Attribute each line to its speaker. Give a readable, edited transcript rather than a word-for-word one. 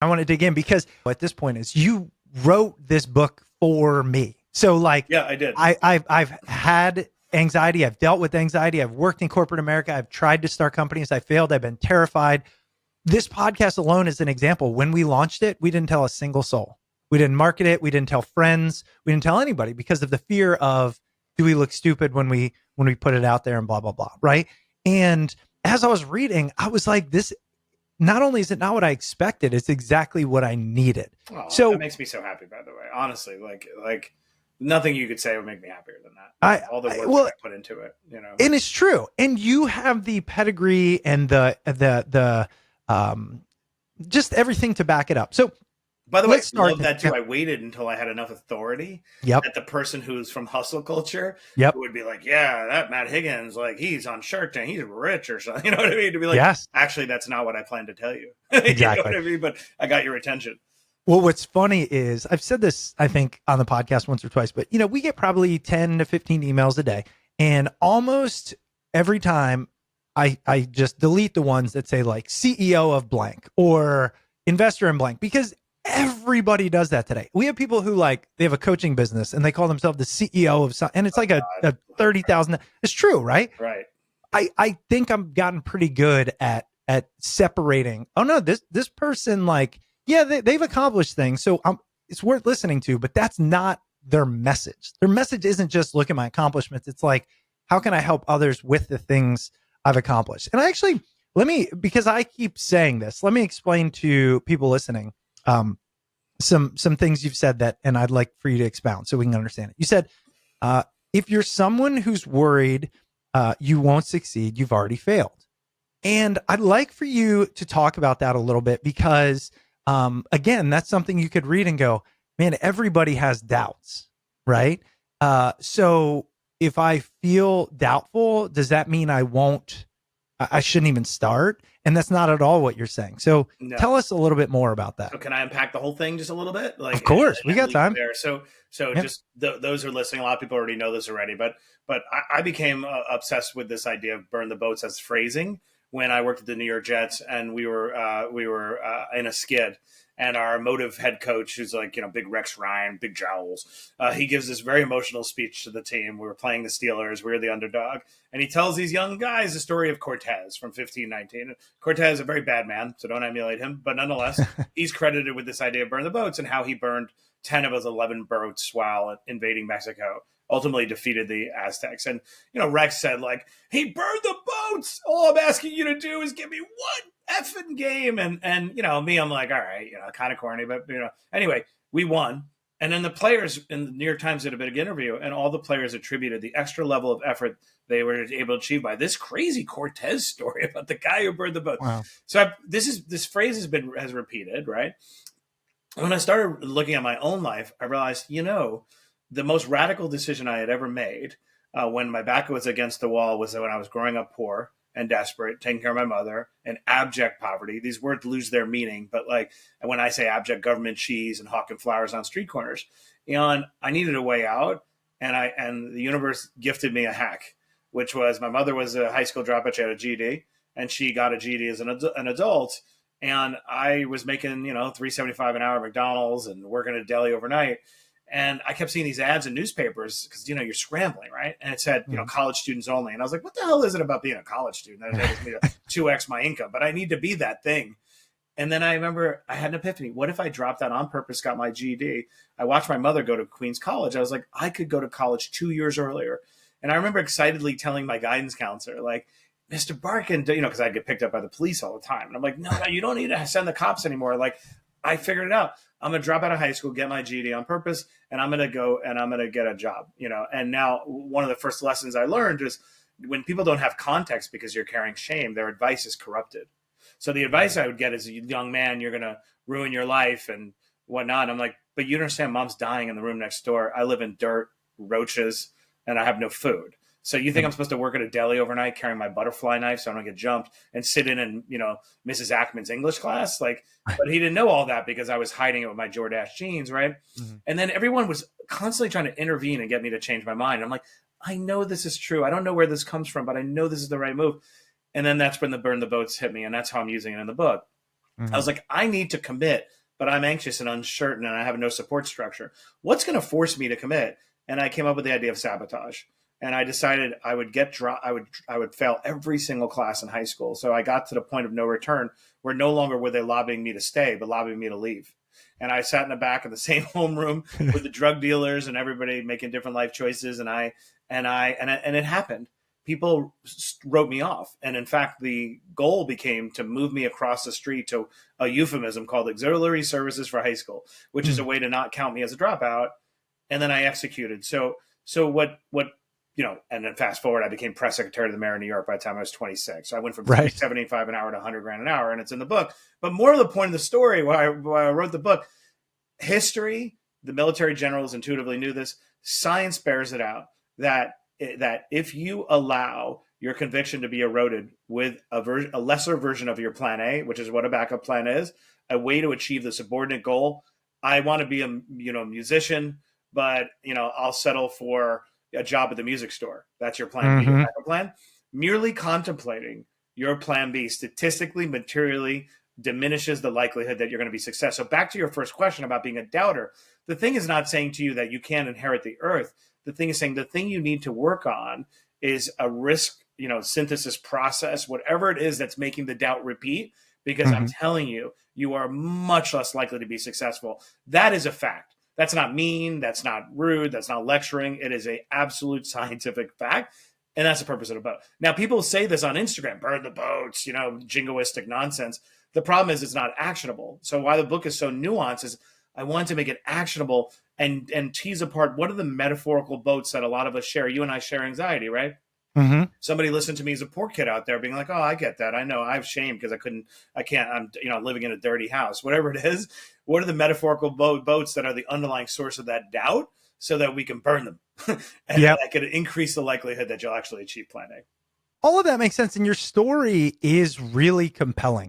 Speaker 1: I want to dig in because at this point is you wrote this book for me. So like,
Speaker 2: yeah, I did.
Speaker 1: I've had anxiety. I've dealt with anxiety. I've worked in corporate America. I've tried to start companies. I failed. I've been terrified. This podcast alone is an example. When we launched it, we didn't tell a single soul. We didn't market it. We didn't tell friends. We didn't tell anybody because of the fear of, do we look stupid when we put it out there and blah, blah, blah. Right. And as I was reading, I was like, this, not only is it not what I expected, it's exactly what I needed.
Speaker 2: Oh,
Speaker 1: So
Speaker 2: that makes me so happy, by the way. Honestly, like nothing you could say would make me happier than that. All the work that I put into it, you know.
Speaker 1: And it's true. And you have the pedigree and the just everything to back it up. So
Speaker 2: by the way, I love that too. I waited until I had enough authority that the person who's from hustle culture who would be like, yeah, that Matt Higgins, like he's on Shark Tank, he's rich or something. You know what I mean? To be like, yes, actually, that's not what I planned to tell you. Exactly. You know what I mean? But I got your attention.
Speaker 1: Well, what's funny is I've said this, I think, on the podcast once or twice, but you know, we get probably 10 to 15 emails a day. And almost every time I just delete the ones that say like CEO of blank or investor in blank, because everybody does that today. We have people who like, they have a coaching business and they call themselves the CEO of something, and it's like a 30,000. It's true, right?
Speaker 2: Right.
Speaker 1: I think I've gotten pretty good at separating. Oh no, this person, like, yeah, they've accomplished things, so it's worth listening to, but that's not their message. Their message isn't just look at my accomplishments. It's like, how can I help others with the things I've accomplished? And I actually, because I keep saying this, let me explain to people listening some things you've said that, and I'd like for you to expound so we can understand it. You said, if you're someone who's worried you won't succeed, you've already failed. And I'd like for you to talk about that a little bit because, again, that's something you could read and go, man, everybody has doubts, right? So if I feel doubtful, does that mean I shouldn't even start? And that's not at all what you're saying. So tell us a little bit more about that.
Speaker 2: So can I unpack the whole thing just a little bit? Like,
Speaker 1: of course, we got time
Speaker 2: there. So just those who are listening, a lot of people already know this already, but I became obsessed with this idea of burn the boats as phrasing when I worked at the New York Jets, and we were in a skid. And our emotive head coach, who's like, you know, big Rex Ryan, big jowls, he gives this very emotional speech to the team. We were playing the Steelers. We were the underdog. And he tells these young guys the story of Cortez from 1519. Cortez is a very bad man, so don't emulate him. But nonetheless, he's credited with this idea of burn the boats and how he burned 10 of his 11 boats while invading Mexico. Ultimately defeated the Aztecs. And, you know, Rex said, like, he burned the boats. All I'm asking you to do is give me one effing game. And you know, me, I'm like, all right, you know, kind of corny, but, you know, anyway, we won. And then the players in the New York Times did a big interview, and all the players attributed the extra level of effort they were able to achieve by this crazy Cortez story about the guy who burned the boat.
Speaker 1: Wow.
Speaker 2: So this phrase has repeated, right? When I started looking at my own life, I realized, you know, the most radical decision I had ever made when my back was against the wall was when I was growing up poor and desperate, taking care of my mother, and abject poverty. These words lose their meaning, but like when I say abject, government cheese and hawking flowers on street corners, you know, and I needed a way out, and the universe gifted me a hack, which was my mother was a high school dropout. She had a GED, and she got a GED as an adult, and I was making, you know, $3.75 an hour at McDonald's and working at a deli overnight. And I kept seeing these ads in newspapers because, you know, you're scrambling, right? And it said, you know, college students only. And I was like, what the hell is it about being a college student that enables me to 2x my income? But I need to be that thing. And then I remember I had an epiphany. What if I dropped that on purpose, got my GED? I watched my mother go to Queens College. I was like, I could go to college 2 years earlier. And I remember excitedly telling my guidance counselor, like, Mr. Barkin, you know, because I'd get picked up by the police all the time. And I'm like, no, you don't need to send the cops anymore. Like, I figured it out. I'm going to drop out of high school, get my GED on purpose, and I'm going to go and I'm going to get a job, you know. And now one of the first lessons I learned is when people don't have context because you're carrying shame, their advice is corrupted. So the advice I would get is, young man, you're going to ruin your life and whatnot. And I'm like, but you understand, mom's dying in the room next door. I live in dirt, roaches, and I have no food. So you think I'm supposed to work at a deli overnight carrying my butterfly knife so I don't get jumped and sit in, you know, Mrs. Ackman's English class? Like, but he didn't know all that because I was hiding it with my Jordache jeans, right? Mm-hmm. And then everyone was constantly trying to intervene and get me to change my mind. I'm like, I know this is true. I don't know where this comes from, but I know this is the right move. And then that's when the burn the boats hit me, and that's how I'm using it in the book. I was like, I need to commit, but I'm anxious and uncertain and I have no support structure. What's going to force me to commit? And I came up with the idea of sabotage. And I decided I would I would fail every single class in high school. So I got to the point of no return where no longer were they lobbying me to stay, but lobbying me to leave. And I sat in the back of the same homeroom with the drug dealers and everybody making different life choices. And it happened. People wrote me off. And in fact, the goal became to move me across the street to a euphemism called auxiliary services for high school, which is a way to not count me as a dropout. And then I executed. So what, and then fast forward, I became press secretary of the mayor of New York by the time I was 26. So I went from $75 an hour to $100,000 an hour, and it's in the book. But more of the point of the story, why I wrote the book, history, the military generals intuitively knew this. Science bears it out that if you allow your conviction to be eroded with a lesser version of your plan A, which is what a backup plan is, a way to achieve the subordinate goal. I want to be a musician, but I'll settle for a job at the music store. That's your plan B, your backup plan. Merely contemplating your plan B statistically, materially diminishes the likelihood that you're going to be successful. So back to your first question about being a doubter, the thing is not saying to you that you can't inherit the earth. The thing is saying the thing you need to work on is a risk, synthesis process, whatever it is that's making the doubt repeat, because I'm telling you, you are much less likely to be successful. That is a fact. That's not mean. That's not rude. That's not lecturing. It is an absolute scientific fact. And that's the purpose of the boat. Now, people say this on Instagram, burn the boats, jingoistic nonsense. The problem is it's not actionable. So why the book is so nuanced is I wanted to make it actionable and tease apart what are the metaphorical boats that a lot of us share. You and I share anxiety, right? Somebody listened to me as a poor kid out there being like, oh, I get that. I know I have shame because I can't, I'm living in a dirty house, whatever it is. What are the metaphorical boats that are the underlying source of that doubt so that we can burn them? And that could increase the likelihood that you'll actually achieve plan A.
Speaker 1: All of that makes sense. And your story is really compelling.